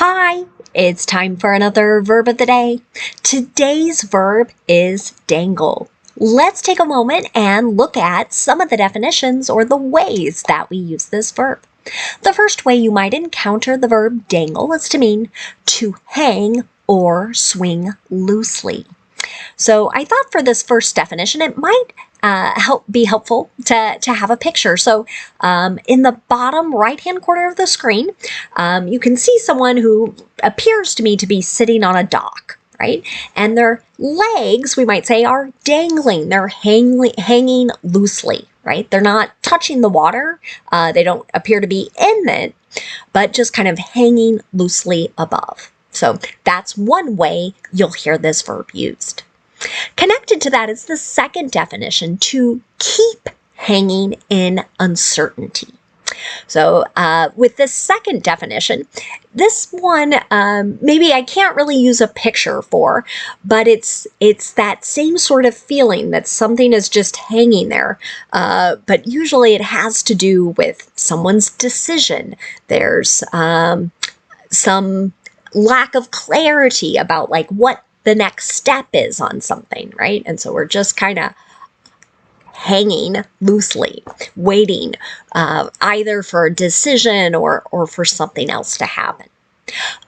Hi, it's time for another verb of the day. Today's verb is dangle. Let's take a moment and look at some of the definitions or the ways that we use this verb. The first way you might encounter the verb dangle is to mean to hang or swing loosely. So I thought for this first definition, it might be helpful to have a picture. So in the bottom right-hand corner of the screen, you can see someone who appears to me to be sitting on a dock, right? And their legs, we might say, are dangling. They're hanging loosely, right? They're not touching the water. They don't appear to be in it, but just kind of hanging loosely above. So that's one way you'll hear this verb used. Connected to that is the second definition, to keep hanging in uncertainty. So with this second definition, this one maybe I can't really use a picture for, but it's that same sort of feeling that something is just hanging there. But usually it has to do with someone's decision. There's some lack of clarity about like what the next step is on something, right? And so we're just kind of hanging loosely, waiting either for a decision or for something else to happen.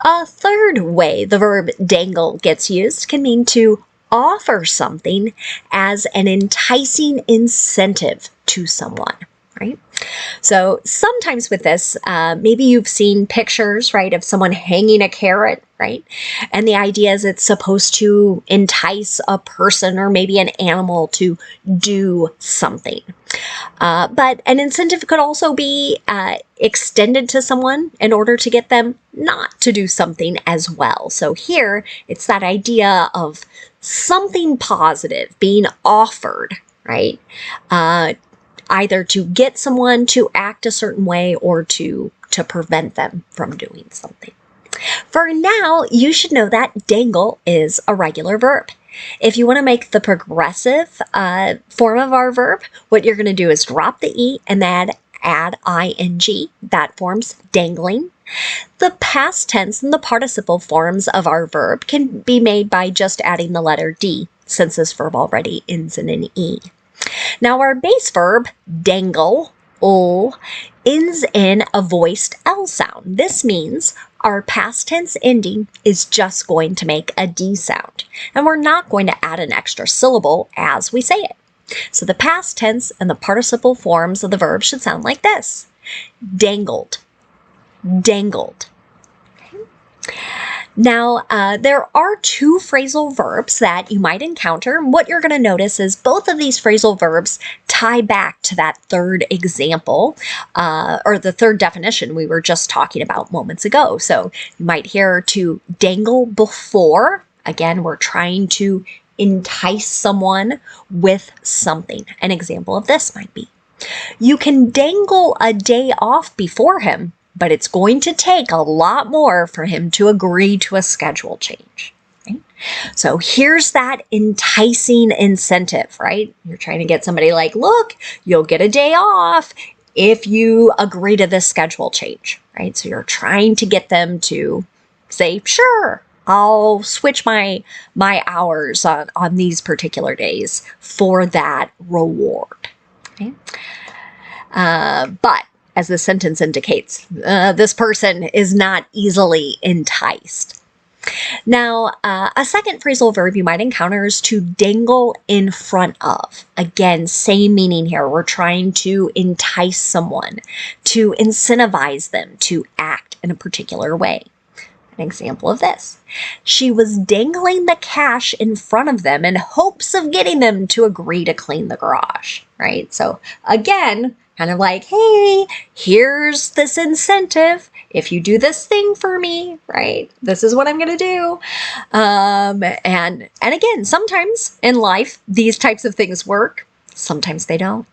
A third way the verb dangle gets used can mean to offer something as an enticing incentive to someone, right? So sometimes with this, maybe you've seen pictures, right, of someone hanging a carrot, right? And the idea is it's supposed to entice a person or maybe an animal to do something. But an incentive could also be extended to someone in order to get them not to do something as well. So here, it's that idea of something positive being offered, right? Either to get someone to act a certain way or to prevent them from doing something. For now, you should know that dangle is a regular verb. If you want to make the progressive form of our verb, what you're going to do is drop the E and then add ing. That forms dangling. The past tense and the participle forms of our verb can be made by just adding the letter D, since this verb already ends in an E. Now our base verb, dangle, ends in a voiced L sound. This means our past tense ending is just going to make a D sound, and we're not going to add an extra syllable as we say it. So the past tense and the participle forms of the verb should sound like this: dangled, dangled. Now, there are two phrasal verbs that you might encounter. What you're going to notice is both of these phrasal verbs tie back to that third example, or the third definition we were just talking about moments ago. So you might hear to dangle before. Again, we're trying to entice someone with something. An example of this might be, you can dangle a day off before him, but it's going to take a lot more for him to agree to a schedule change. Right? So here's that enticing incentive, right? You're trying to get somebody like, look, you'll get a day off if you agree to this schedule change, right? So you're trying to get them to say, sure, I'll switch my hours on these particular days for that reward. Okay? But as the sentence indicates, this person is not easily enticed. Now, a second phrasal verb you might encounter is to dangle in front of. Again, same meaning here. We're trying to entice someone, to incentivize them to act in a particular way. An example of this: she was dangling the cash in front of them in hopes of getting them to agree to clean the garage, right? So again, kind of like, hey, here's this incentive. If you do this thing for me, right, this is what I'm going to do. And again, sometimes in life, these types of things work. Sometimes they don't.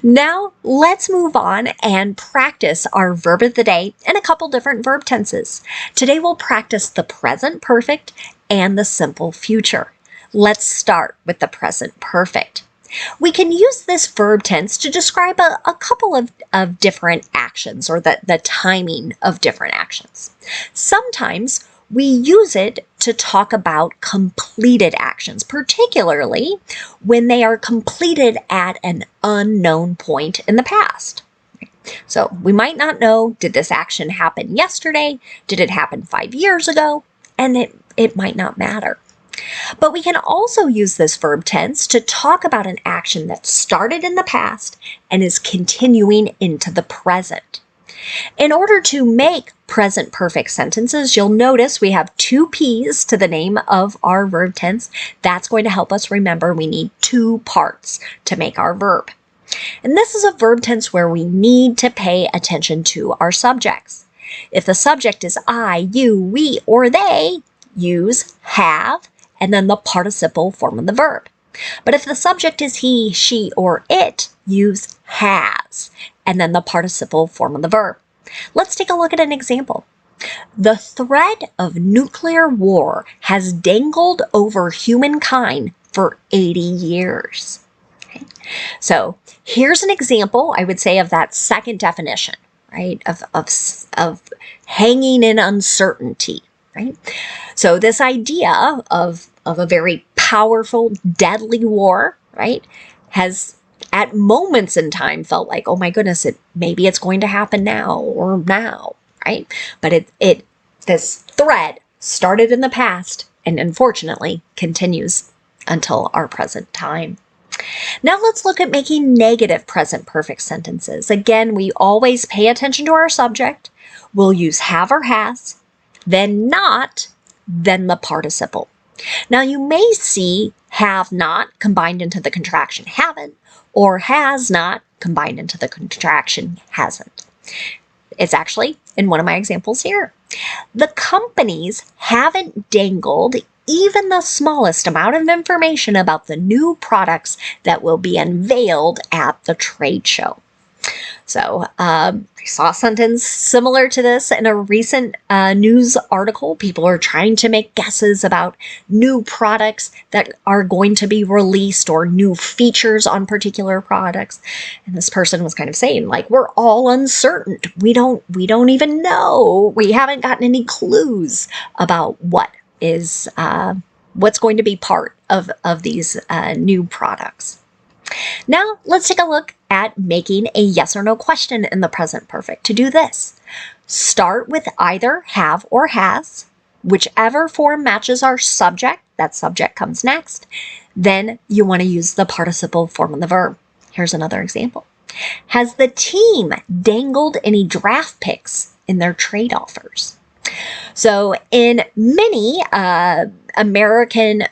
Now, let's move on and practice our verb of the day in a couple different verb tenses. Today, we'll practice the present perfect and the simple future. Let's start with the present perfect. We can use this verb tense to describe a couple of different actions, or the timing of different actions. Sometimes we use it to talk about completed actions, particularly when they are completed at an unknown point in the past. So we might not know, did this action happen yesterday? Did it happen 5 years ago? And it might not matter. But we can also use this verb tense to talk about an action that started in the past and is continuing into the present. In order to make present perfect sentences, you'll notice we have 2 P's to the name of our verb tense. That's going to help us remember we need 2 parts to make our verb. And this is a verb tense where we need to pay attention to our subjects. If the subject is I, you, we, or they, use have and then the participle form of the verb. But if the subject is he, she, or it, use has and then the participle form of the verb. Let's take a look at an example. The threat of nuclear war has dangled over humankind for 80 years. Okay. So here's an example, I would say, of that second definition, right, of hanging in uncertainty. Right? So this idea of a very powerful, deadly war, right, has at moments in time felt like, oh my goodness, maybe it's going to happen now or now, right? But this threat started in the past and unfortunately continues until our present time. Now let's look at making negative present perfect sentences. Again, we always pay attention to our subject. We'll use have or has, then not, then the participle. Now you may see have not combined into the contraction haven't, or has not combined into the contraction hasn't. It's actually in one of my examples here. The companies haven't dangled even the smallest amount of information about the new products that will be unveiled at the trade show. So I saw a sentence similar to this in a recent news article. People are trying to make guesses about new products that are going to be released or new features on particular products. And this person was kind of saying, like, we're all uncertain. We don't even know. We haven't gotten any clues about what's going to be part of these new products. Now, let's take a look at making a yes or no question in the present perfect. To do this, start with either have or has. Whichever form matches our subject, that subject comes next. Then you want to use the participle form of the verb. Here's another example. Has the team dangled any draft picks in their trade offers? So in many American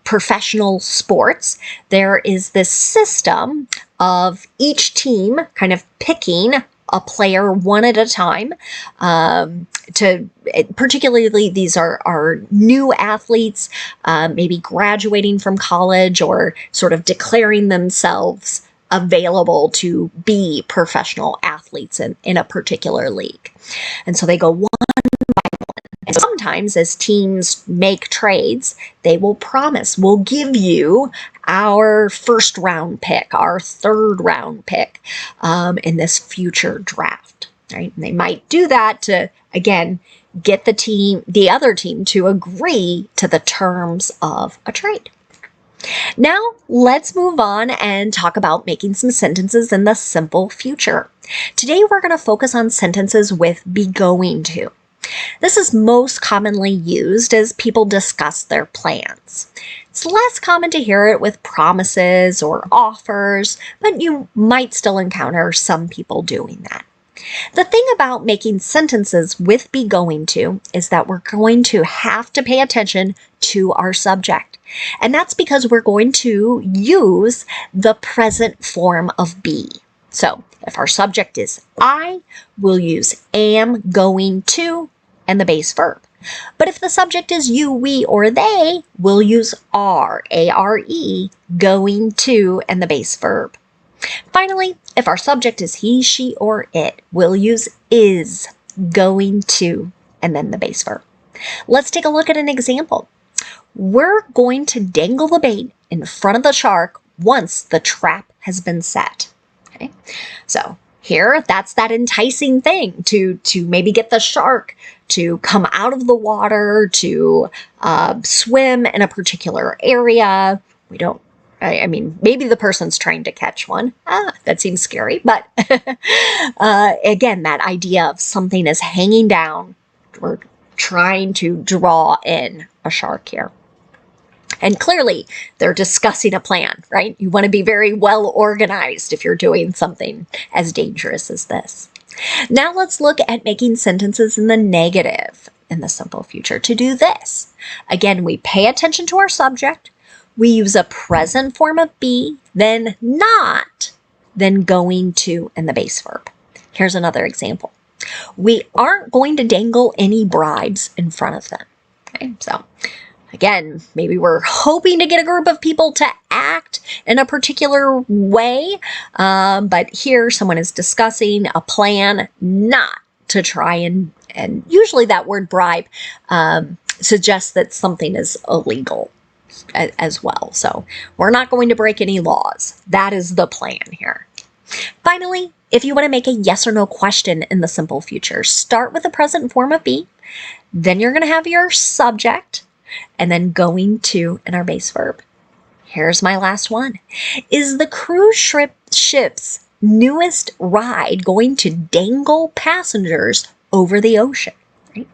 professional sports, there is this system of each team kind of picking a player one at a time. Particularly, these are new athletes, maybe graduating from college or sort of declaring themselves available to be professional athletes in a particular league. And so they go one. And sometimes as teams make trades, they will promise, we'll give you our first round pick, our third round pick in this future draft. Right? And they might do that to, again, get the other team to agree to the terms of a trade. Now, let's move on and talk about making some sentences in the simple future. Today, we're going to focus on sentences with be going to. This is most commonly used as people discuss their plans. It's less common to hear it with promises or offers, but you might still encounter some people doing that. The thing about making sentences with be going to is that we're going to have to pay attention to our subject. And that's because we're going to use the present form of be. So if our subject is I, we'll use am going to and the base verb. But if the subject is you, we, or they, we'll use are, A-R-E, going to, and the base verb. Finally, if our subject is he, she, or it, we'll use is, going to, and then the base verb. Let's take a look at an example. We're going to dangle the bait in front of the shark once the trap has been set. Okay, so here, that's that enticing thing to maybe get the shark to come out of the water, to swim in a particular area. We don't, I mean, maybe the person's trying to catch one. That seems scary, but again, that idea of something is hanging down or trying to draw in a shark here. And clearly, they're discussing a plan, right? You want to be very well organized if you're doing something as dangerous as this. Now let's look at making sentences in the negative in the simple future. To do this, again, we pay attention to our subject. We use a present form of be, then not, then going to, and the base verb. Here's another example. We aren't going to dangle any bribes in front of them. Okay, so again, maybe we're hoping to get a group of people to act in a particular way, but here someone is discussing a plan not to try and usually that word bribe suggests that something is illegal as well. So we're not going to break any laws. That is the plan here. Finally, if you want to make a yes or no question in the simple future, start with the present form of be, then you're going to have your subject, and then going to in our base verb. Here's my last one. Is the cruise ship's newest ride going to dangle passengers over the ocean? Right?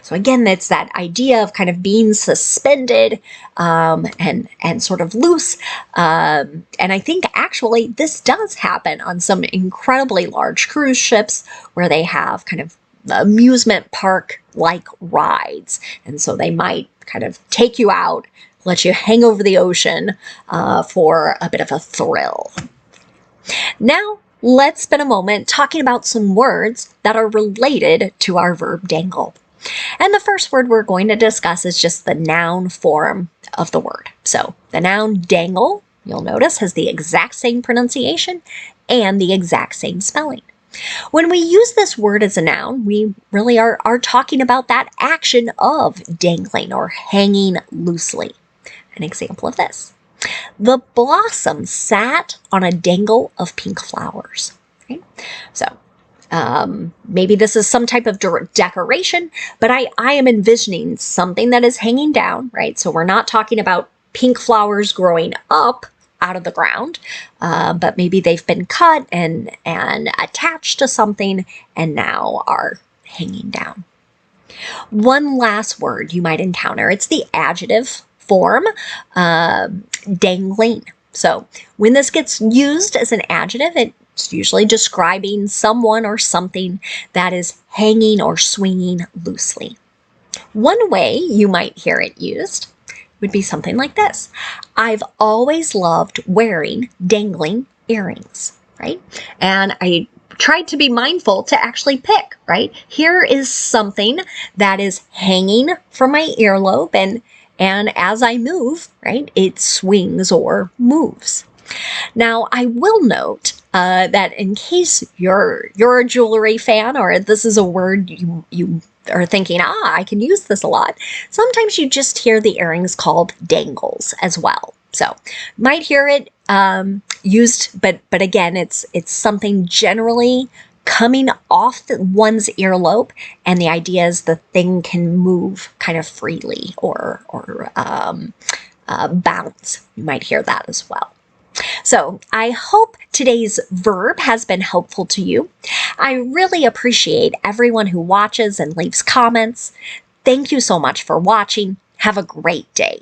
So again, it's that idea of kind of being suspended and sort of loose. And I think actually this does happen on some incredibly large cruise ships where they have kind of amusement park like rides. And so they might kind of take you out, let you hang over the ocean for a bit of a thrill. Now, let's spend a moment talking about some words that are related to our verb dangle. And the first word we're going to discuss is just the noun form of the word. So the noun dangle, you'll notice, has the exact same pronunciation and the exact same spelling. When we use this word as a noun, we really are talking about that action of dangling or hanging loosely. An example of this. The blossom sat on a dangle of pink flowers. Right? So maybe this is some type of decoration, but I am envisioning something that is hanging down, right? So we're not talking about pink flowers growing up out of the ground, but maybe they've been cut and attached to something and now are hanging down. One last word you might encounter, it's the adjective form, dangling. So when this gets used as an adjective, it's usually describing someone or something that is hanging or swinging loosely. One way you might hear it used would be something like this. I've always loved wearing dangling earrings, right? And I tried to be mindful to actually pick, right? Here is something that is hanging from my earlobe, and as I move, right, it swings or moves. Now, I will note that in case you're a jewelry fan, or this is a word you are thinking, I can use this a lot, sometimes you just hear the earrings called dangles as well. So might hear it used, but again, it's something generally coming off one's earlobe, and the idea is the thing can move kind of freely or bounce. You might hear that as well. So I hope today's verb has been helpful to you. I really appreciate everyone who watches and leaves comments. Thank you so much for watching. Have a great day.